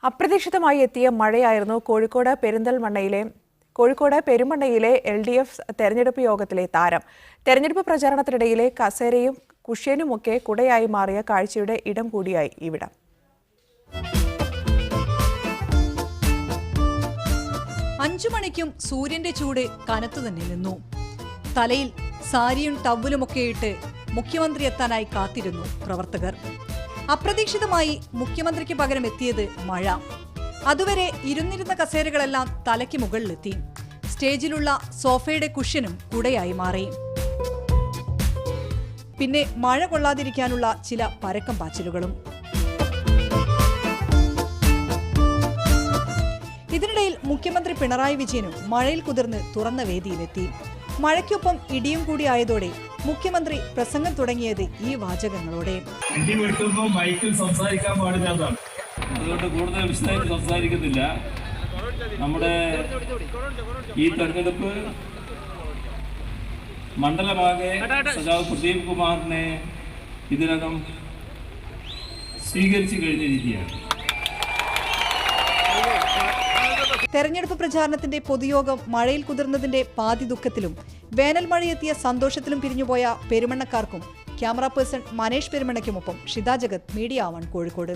അപ്രതീക്ഷിതമായി എത്തിയ മഴയായിരുന്നു കോഴിക്കോട് പെരുമണ്ണയിലെ LDF തെരഞ്ഞെടുപ്പ് യോഗത്തിലെ താരം. തെരഞ്ഞെടുപ്പ് പ്രചാരണത്തിനിടയിലെ കസേരയും കുഷ്യനുമൊക്കെ കുടയായി മാറിയ കാഴ്ചയുടെ ഇടം കൂടിയായി ഇവിടം. അഞ്ചു മണിക്കും സൂര്യന്റെ ചൂട് കനത്തു തന്നെ നിന്നു. തലയിൽ സാരിയും ടവലുമൊക്കെ ഇട്ട് മുഖ്യമന്ത്രി എത്താനായി കാത്തിരുന്നു പ്രവർത്തകർ. അപ്രതീക്ഷിതമായി മുഖ്യമന്ത്രിക്ക് പകരം എത്തിയത് മഴ. അതുവരെ ഇരുന്നിരുന്ന കസേരകളെല്ലാം തലയ്ക്ക് മുകളിലെത്തി. സ്റ്റേജിലുള്ള സോഫയുടെ കുഷ്യനും കുടയായി മാറി. പിന്നെ മഴ കൊള്ളാതിരിക്കാനുള്ള ചില പരക്കം പാച്ചിലുകളും. ഇതിനിടയിൽ മുഖ്യമന്ത്രി പിണറായി വിജയനും മഴയിൽ കുതിർന്ന് തുറന്ന വേദിയിലെത്തി. മഴയ്ക്കൊപ്പം ഇടിയും കൂടി ആയതോടെ മുഖ്യമന്ത്രി പ്രസംഗം തുടങ്ങിയത് ഈ വാചകങ്ങളോടെ. മൈക്കിൽ സംസാരിക്കാൻ പാടില്ലാതാണ്, അതുകൊണ്ട് കൂടുതൽ വിശദമായിട്ട് സംസാരിക്കുന്നില്ല. നമ്മുടെ ഈ തെരഞ്ഞെടുപ്പ് മണ്ഡലമാകെ സഖാവ് പ്രദീപ് കുമാറിനെ ഇതിനകം സ്വീകരിച്ചു കഴിഞ്ഞിരിക്കുകയാണ്. തെരഞ്ഞെടുപ്പ് പ്രചാരണത്തിന്റെ പൊതുയോഗം മഴയിൽ കുതിർന്നതിന്റെ പാതി ദുഃഖത്തിലും വേനൽ മഴയെത്തിയ സന്തോഷത്തിലും പിരിഞ്ഞുപോയ പെരുമണ്ണക്കാർക്കും ക്യാമറ പേഴ്സൺ മനേഷ് പെരുമണ്ണയ്ക്കുമൊപ്പം ഷിത ജഗത്, മീഡിയ 1 കോഴിക്കോട്.